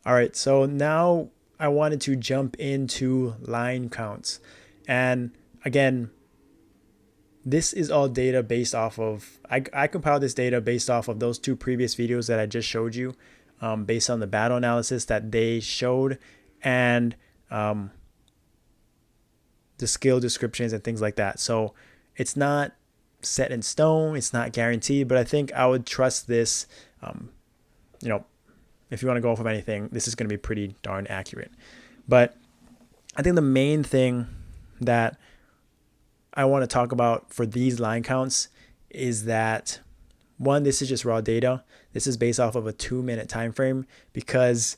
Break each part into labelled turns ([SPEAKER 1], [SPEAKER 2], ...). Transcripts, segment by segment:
[SPEAKER 1] All right, so now I wanted to jump into line counts. And again, this is all data based off of, I compiled this data based off of those two previous videos that I just showed you, based on the battle analysis that they showed, and the skill descriptions and things like that. So it's not set in stone, it's not guaranteed, but I think I would trust this. Um, you know, if you want to go off of anything, this is going to be pretty darn accurate. But I think the main thing that I want to talk about for these line counts is that, one, this is just raw data. This is based off of a 2-minute time frame, because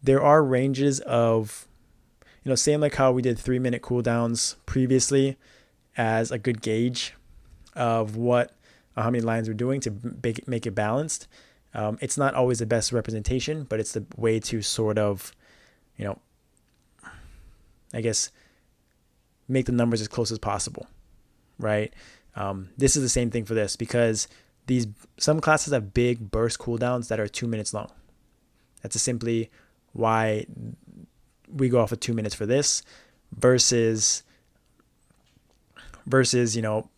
[SPEAKER 1] there are ranges of, same like how we did 3-minute cooldowns previously as a good gauge of what how many lines we're doing to make it balanced. It's not always the best representation, but it's the way to sort of, I guess, make the numbers as close as possible, right? This is the same thing for this, because some classes have big burst cooldowns that are 2 minutes long. That's simply why we go off of 2 minutes for this versus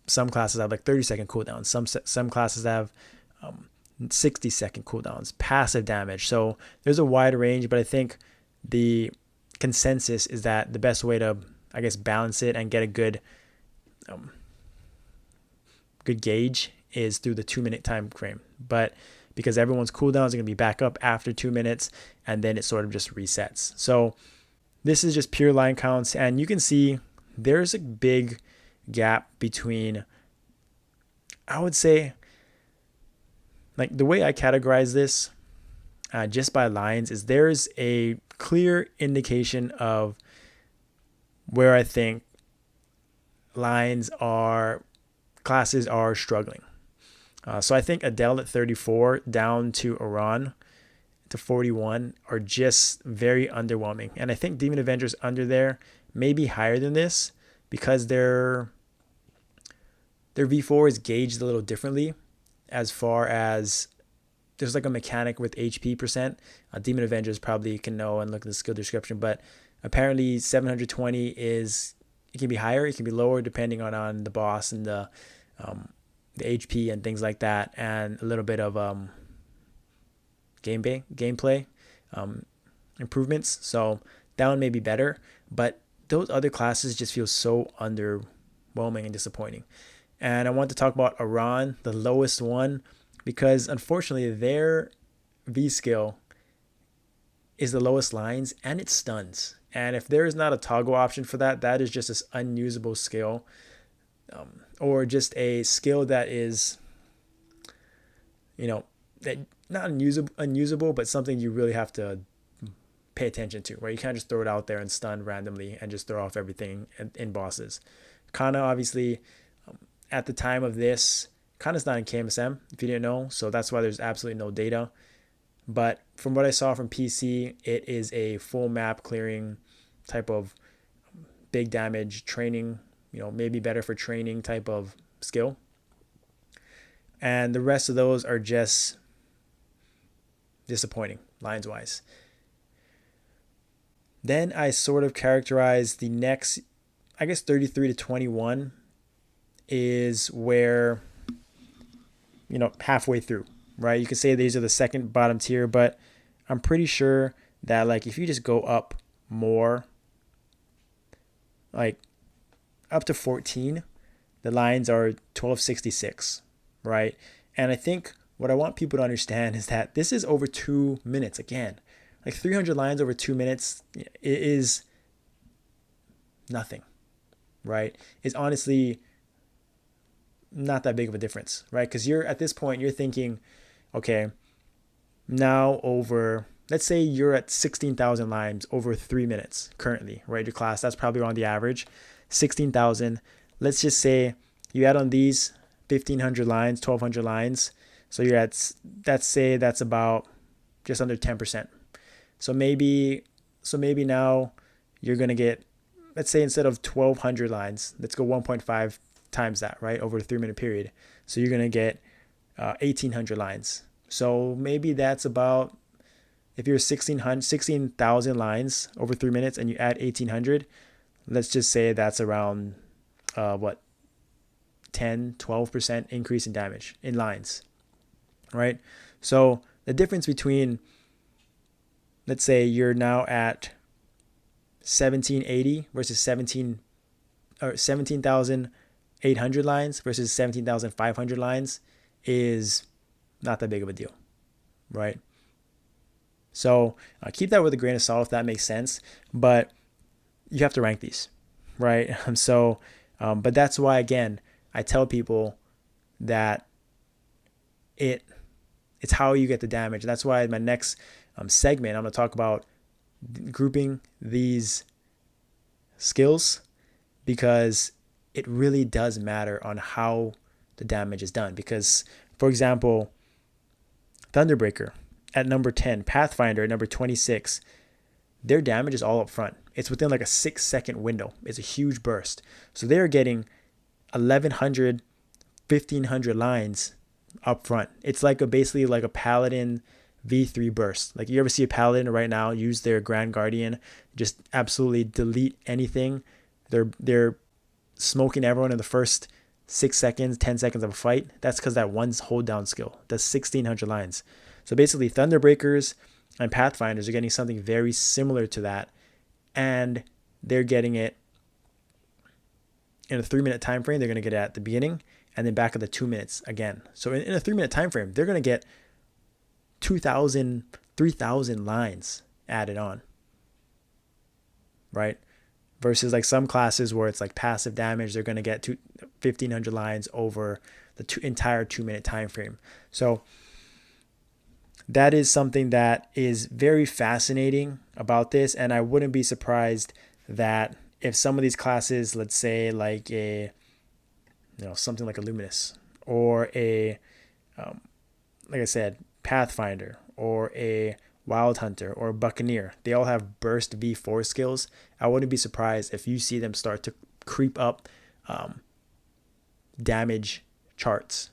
[SPEAKER 1] some classes have like 30-second cooldowns. Some classes have 60-second cooldowns, passive damage. So there's a wide range, but I think the consensus is that the best way to, I guess, balance it and get a good gauge is through the 2-minute time frame. But because everyone's cooldowns are going to be back up after 2 minutes, and then it sort of just resets. So this is just pure line counts, and you can see there's a big gap between, I would say, like the way I categorize this just by lines is there's a clear indication of where I think classes are struggling. So I think Adele at 34 down to Iran to 41 are just very underwhelming. And I think Demon Avengers under there may be higher than this, because their V4 is gauged a little differently, as far as there's like a mechanic with HP percent. Demon Avengers probably can know and look at the skill description, but apparently 720 it can be higher, it can be lower depending on the boss and the HP and things like that, and a little bit of gameplay improvements. So that one may be better, but those other classes just feel so underwhelming and disappointing. And I want to talk about Iran, the lowest one, because unfortunately their V skill is the lowest lines, and it stuns. And if there is not a toggle option for that, that is just this unusable skill, or just a skill that is, that not unusable, but something you really have to pay attention to, right? You can't just throw it out there and stun randomly and just throw off everything in bosses. Kana, obviously, at the time of this, Kana's not in KMSM, if you didn't know, so that's why there's absolutely no data. But from what I saw from PC, it is a full map clearing type of big damage training, maybe better for training type of skill. And the rest of those are just disappointing lines wise. Then I sort of characterize the next, I guess 33 to 21 is where, halfway through, right? You can say these are the second bottom tier, but I'm pretty sure that like if you just go up more, like up to 14, the lines are 1266, right? And I think what I want people to understand is that this is over 2 minutes again. Like 300 lines over 2 minutes is nothing, right? It's honestly not that big of a difference, right? Because at this point, you're thinking, okay, now let's say you're at 16,000 lines over 3 minutes currently, right? Your class, that's probably around the average, 16,000. Let's just say you add on these 1,500 lines, 1,200 lines. So you're let's say that's about just under 10%. So maybe now you're going to get, let's say instead of 1,200 lines, let's go 1.5 times that, right? Over a 3-minute period. So you're going to get 1,800 lines. So maybe that's about if you're 16,000 lines over 3 minutes and you add 1,800, let's just say that's around, 10-12% increase in damage in lines, right? So the difference between, let's say you're now at 1780 versus 17,800 lines versus 17,500 lines is not that big of a deal, right? So keep that with a grain of salt if that makes sense, but you have to rank these, right? But that's why, again, I tell people that it's how you get the damage. That's why in my next segment, I'm going to talk about grouping these skills, because it really does matter on how the damage is done. Because, for example, Thunderbreaker at number 10, Pathfinder at number 26, their damage is all up front. It's within like a 6-second window. It's a huge burst. So they're getting 1,100, 1,500 lines up front. It's like basically like a Paladin V3 burst. Like, you ever see a Paladin right now use their Grand Guardian, just absolutely delete anything. They're smoking everyone in the first 6 seconds, 10 seconds of a fight. That's because that one hold down skill does 1,600 lines. So basically, Thunderbreakers and Pathfinders are getting something very similar to that, and they're getting it in a 3-minute time frame. They're going to get it at the beginning and then back at the 2 minutes again. So in a 3-minute time frame, they're going to get 2,000, 3,000 lines added on, right? Versus like some classes where it's like passive damage, they're going to get 1,500 lines over the entire 2-minute time frame. So that is something that is very fascinating about this, and I wouldn't be surprised that if some of these classes, let's say like something like a Luminous or a like I said, Pathfinder or a Wild Hunter or a Buccaneer, they all have burst V4 skills. I wouldn't be surprised if you see them start to creep up damage charts,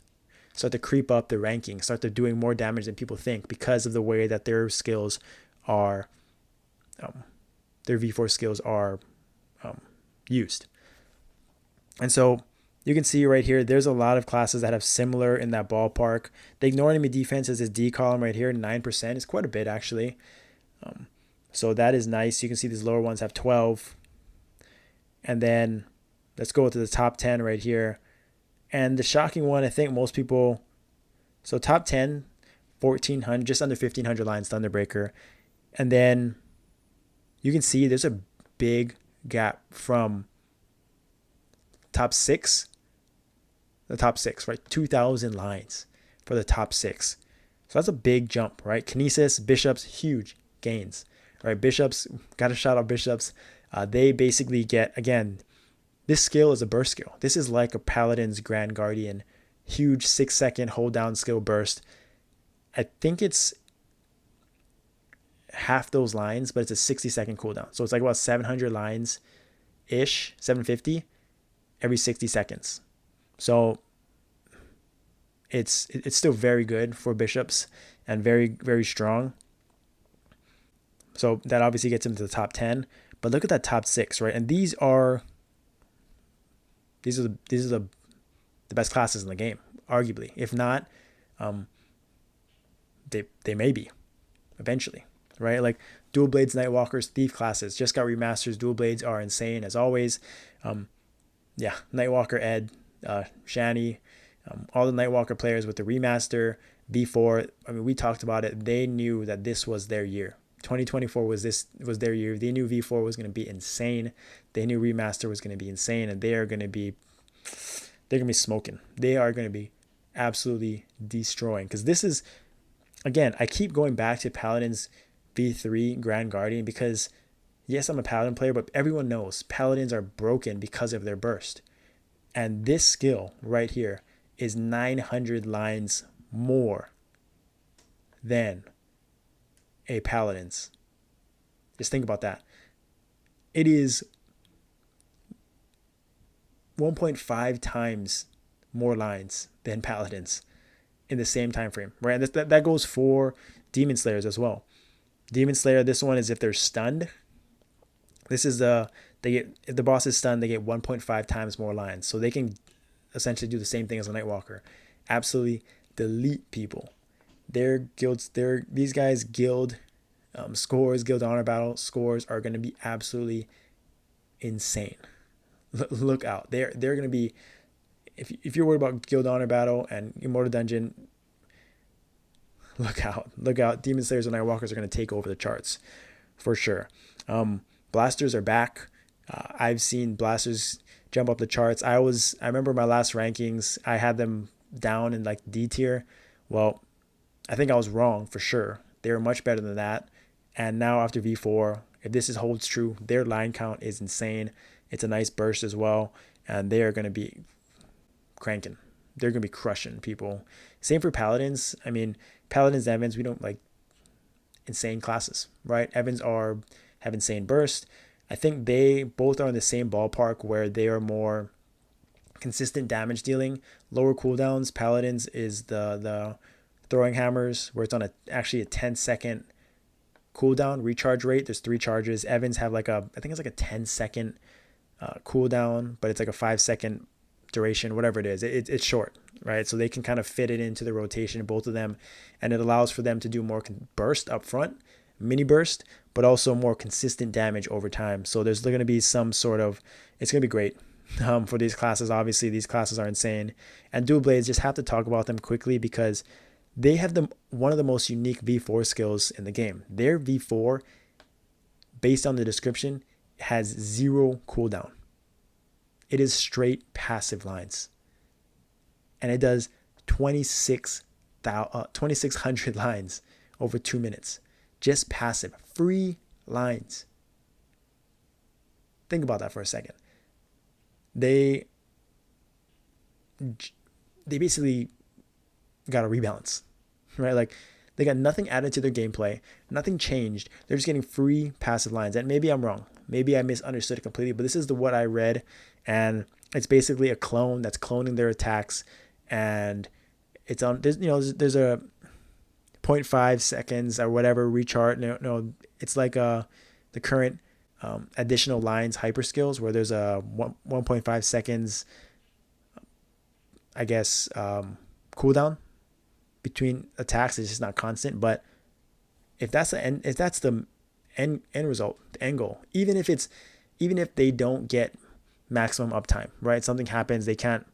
[SPEAKER 1] start to creep up the ranking, start to doing more damage than people think, because of the way that their skills are, their V4 skills are used. And so you can see right here, there's a lot of classes that have similar in that ballpark. The ignore enemy defense is this D column right here, 9%. It's quite a bit, actually. So that is nice. You can see these lower ones have 12. And then let's go to the top 10 right here. And the shocking one, I think most people, so top 10, 1,400, just under 1,500 lines, Thunderbreaker. And then you can see there's a big gap from the top six, right? 2,000 lines for the top 6. So that's a big jump, right? Kinesis, Bishops, huge gains, right? Bishops, got to shout out Bishops. They basically get, again, this skill is a burst skill. This is like a Paladin's Grand Guardian, huge 6-second hold down skill burst. I think it's half those lines, but it's a 60-second cooldown. So it's like about 700 lines-ish, 750 every 60 seconds. So it's still very good for Bishops and very, very strong. So that obviously gets him to the top 10. But look at that top 6, right? And these are the best classes in the game, arguably. If not, they may be eventually, right? Like Dual Blades, Nightwalkers, Thief classes just got remasters. Dual Blades are insane as always. Nightwalker, Ed, Shani, all the Nightwalker players with the remaster, V4. I mean, we talked about it. They knew that this was their year. 2024 was their year. They knew V4 was going to be insane. They knew remaster was going to be insane, and they're going to be smoking. They are going to be absolutely destroying, because this is, again, I keep going back to Paladin's V3 Grand Guardian, because yes, I'm a Paladin player, but everyone knows Paladins are broken because of their burst. And this skill right here is 900 lines more than a Paladin's. Just think about that. It is 1.5 times more lines than Paladins in the same time frame, right? And that goes for Demon Slayers as well. Demon Slayer, this one is if they're stunned. This is if the boss is stunned, they get 1.5 times more lines. So they can essentially do the same thing as a Nightwalker. Absolutely delete people. These guys guild scores, guild honor battle scores are going to be absolutely insane. Look out. They're going to be, if you're worried about guild honor battle and Immortal Dungeon, look out. Look out. Demon Slayers and Nightwalkers are going to take over the charts for sure. Blasters are back. I've seen Blasters jump up the charts. I remember my last rankings, I had them down in like D tier. Well, I think I was wrong for sure. They were much better than that. And now after V4, if this holds true, their line count is insane. It's a nice burst as well. And they are going to be cranking. They're going to be crushing people. Same for Paladins. I mean, Paladins and Evans, we don't like insane classes, right? Evans have insane burst. I think they both are in the same ballpark where they are more consistent damage dealing, lower cooldowns. Paladins is the throwing hammers where it's on actually a 10-second cooldown recharge rate. There's 3 charges. Evans have I think it's like a 10-second cooldown, but it's like a 5-second duration, whatever it is. It's short, right? So they can kind of fit it into the rotation, both of them, and it allows for them to do more burst up front, mini burst, but also more consistent damage over time. So there's going to be some sort of, it's going to be great for these classes. Obviously, these classes are insane. And Dual Blades, just have to talk about them quickly because they have one of the most unique V4 skills in the game. Their V4, based on the description, has 0 cooldown. It is straight passive lines. And it does 2,600 lines over 2 minutes. Just passive. Free lines. Think about that for a second. They basically got a rebalance, right? Like they got nothing added to their gameplay, nothing changed. They're just getting free passive lines. And maybe I'm wrong. Maybe I misunderstood it completely, but this is what I read. And it's basically a clone that's cloning their attacks. And it's on, there's a 0.5 seconds or whatever recharge. No, it's like the current additional lines hyper skills where there's a 1.5 seconds, I guess, cooldown between attacks. It's just not constant. But if that's the end result, the end goal, even if they don't get maximum uptime, right? Something happens, they can't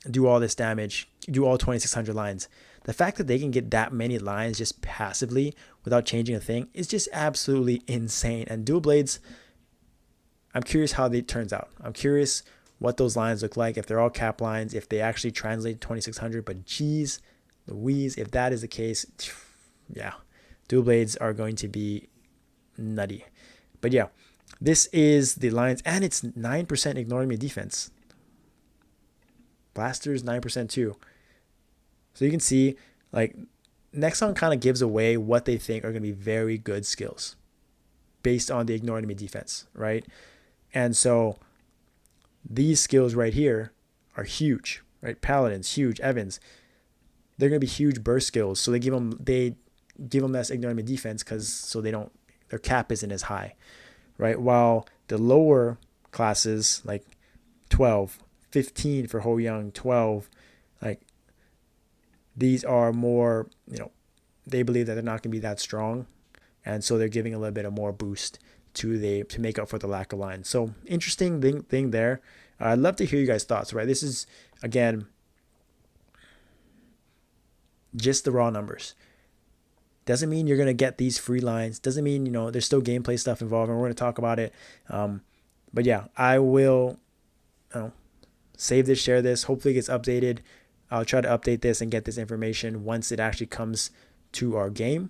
[SPEAKER 1] do all this damage, do all 2,600 lines. The fact that they can get that many lines just passively without changing a thing is just absolutely insane. And Dual Blades, I'm curious how it turns out. I'm curious what those lines look like, if they're all cap lines, if they actually translate 2,600. But geez Louise, if that is the case, yeah, Dual Blades are going to be nutty. But yeah, this is the lines, and it's 9% ignoring me defense. Blasters 9% too. So you can see, like, Nexon kind of gives away what they think are going to be very good skills based on the ignore enemy defense, right? And so these skills right here are huge, right? Paladins, huge. Evans, they're going to be huge burst skills. So they give them less ignore enemy defense their cap isn't as high, right? While the lower classes, like 12, 15 for Ho Young, 12, like, these are more, they believe that they're not going to be that strong. And so they're giving a little bit of more boost to make up for the lack of line. So interesting thing there. I'd love to hear you guys' thoughts, right? This is, again, just the raw numbers. Doesn't mean you're going to get these free lines. Doesn't mean, there's still gameplay stuff involved, and we're going to talk about it. But yeah, I will save this, share this. Hopefully it gets updated. I'll try to update this and get this information once it actually comes to our game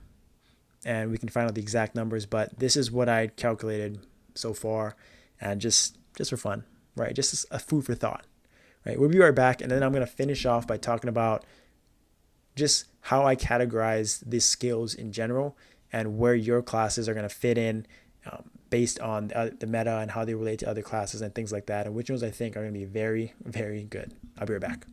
[SPEAKER 1] and we can find out the exact numbers. But this is what I calculated so far, and just for fun, right? Just a food for thought, right? We'll be right back, and then I'm going to finish off by talking about just how I categorize these skills in general and where your classes are going to fit in based on the meta and how they relate to other classes and things like that, and which ones I think are going to be very, very good. I'll be right back.